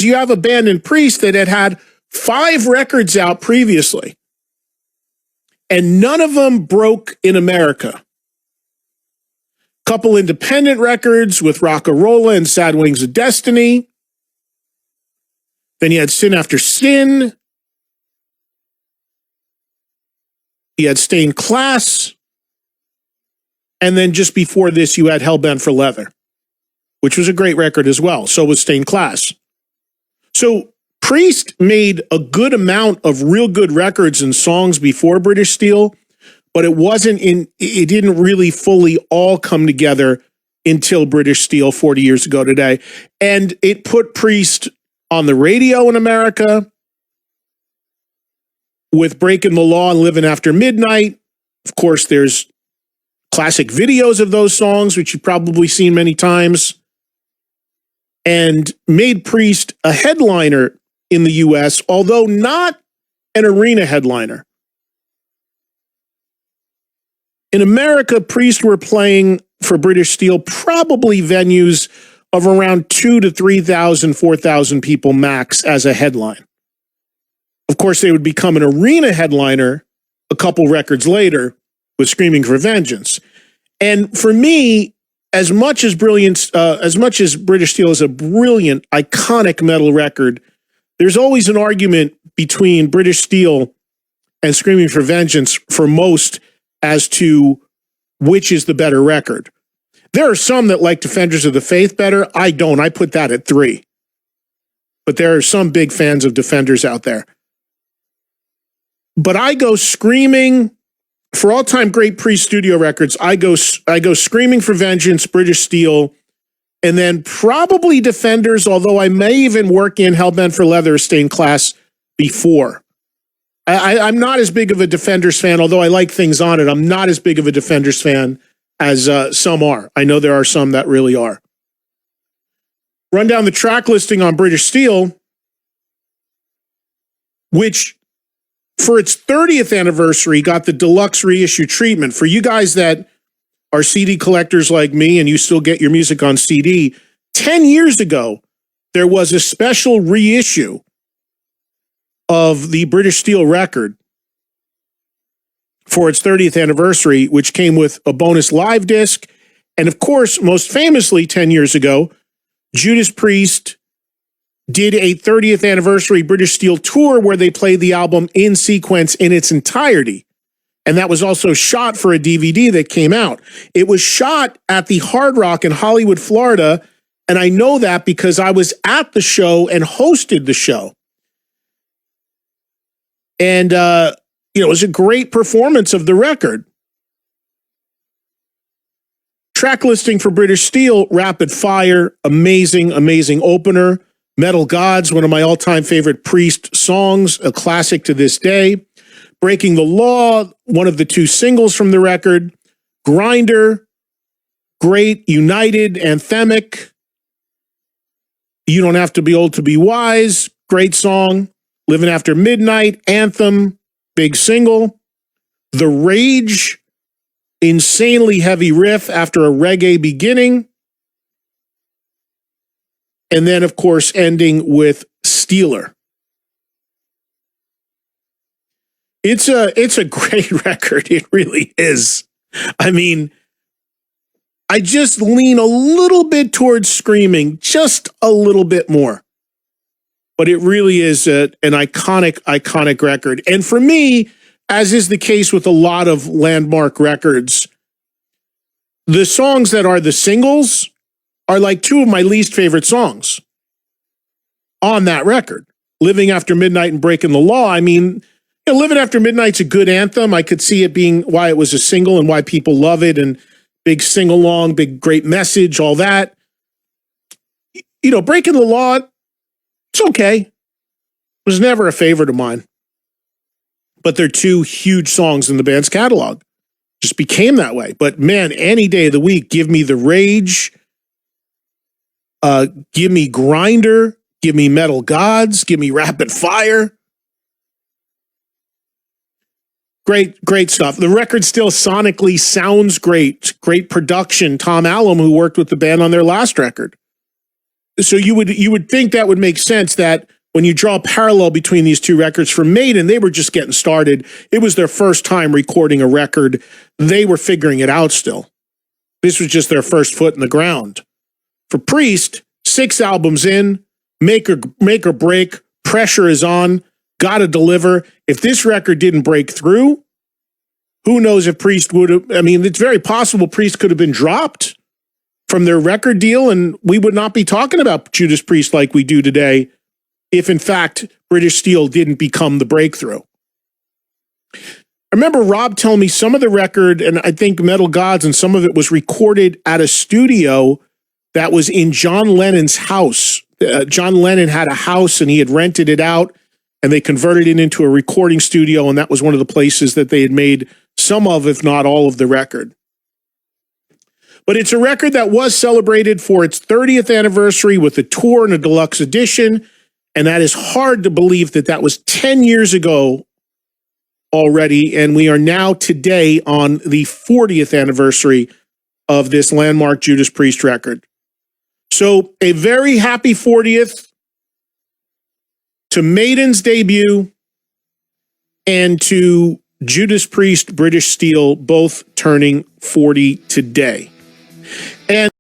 You have a band in Priest that had 5 records out previously, and none of them broke in America. Couple independent records with Rock-A-Rolla and Sad Wings of Destiny. Then you had Sin After Sin. You had Stained Class. And then just before this, you had Hellbent for Leather, which was a great record as well. So was Stained Class. So Priest made a good amount of real good records and songs before British Steel, but it didn't really fully all come together until British Steel 40 years ago today. And it put Priest on the radio in America with Breaking the Law and Living After Midnight. Of course, there's classic videos of those songs, which you've probably seen many times, and made Priest a headliner in the U.S., although not an arena headliner. In America, Priest were playing for British Steel probably venues of around 2,000 to 3,000, 4,000 people max as a headline. Of course, they would become an arena headliner a couple records later with Screaming for Vengeance. And for me, as much as British Steel is a brilliant, iconic metal record, there's always an argument between British Steel and Screaming for Vengeance for most as to which is the better record. There are some that like Defenders of the Faith better. I don't. I put that at 3. But there are some big fans of Defenders out there. But I go Screaming for all-time great Priest studio records. I go Screaming for Vengeance, British Steel, and then probably Defenders, although I may even work in Hellbent for Leather, Stained Class before. I'm not as big of a Defenders fan, although I like things on it. I'm not as big of a Defenders fan as some are. I know there are some that really are. Run down the track listing on British Steel, which for its 30th anniversary got the deluxe reissue treatment. For you guys that are CD collectors like me and you still get your music on CD, 10 years ago, there was a special reissue of the British Steel record for its 30th anniversary, which came with a bonus live disc. And of course, most famously, 10 years ago, Judas Priest did a 30th anniversary British Steel tour where they played the album in sequence in its entirety. And that was also shot for a DVD that came out. It was shot at the Hard Rock in Hollywood, Florida. And I know that because I was at the show and hosted the show. And, it was a great performance of the record. Track listing for British Steel, Rapid Fire, amazing, amazing opener. Metal Gods, one of my all-time favorite Priest songs, a classic to this day. Breaking the Law, one of the 2 singles from the record. Grinder, great, United, anthemic. You Don't Have to Be Old to Be Wise, great song. Living After Midnight, anthem, big single. The Rage, insanely heavy riff after a reggae beginning. And then, of course, ending with Steeler. It's a great record. It really is. I mean, I just lean a little bit towards Screaming, just a little bit more. But it really is an iconic record. And for me, as is the case with a lot of landmark records, the songs that are the singles are like 2 of my least favorite songs on that record. Living After Midnight and Breaking the Law. I mean, Living After Midnight's a good anthem. I could see it being why it was a single and why people love it, and big sing-along, big great message, all that. Breaking the Law, it's okay. It was never a favorite of mine. But they're 2 huge songs in the band's catalog. Just became that way. But man, any day of the week, give me The Rage, give me Grinder, give me Metal Gods, give me Rapid Fire. Great stuff. The record still sonically sounds great. Great production. Tom Allum, who worked with the band on their last record. So you would think that would make sense, that when you draw a parallel between these two records, for Maiden, they were just getting started. It was their first time recording a record. They were figuring it out still. This was just their first foot in the ground. For Priest, 6 albums in, make or break, pressure is on, gotta deliver. If this record didn't break through, who knows if Priest would have, I mean, it's very possible Priest could have been dropped from their record deal, and we would not be talking about Judas Priest like we do today if, in fact, British Steel didn't become the breakthrough. I remember Rob telling me some of the record, and I think Metal Gods, and some of it was recorded at a studio that was in John Lennon's house. John Lennon had a house, and he had rented it out, and they converted it into a recording studio, and that was one of the places that they had made some of, if not all of, the record. But it's a record that was celebrated for its 30th anniversary with a tour and a deluxe edition, and that is hard to believe that that was 10 years ago already, and we are now today on the 40th anniversary of this landmark Judas Priest record. So a very happy 40th to Maiden's debut and to Judas Priest, British Steel, both turning 40 today. And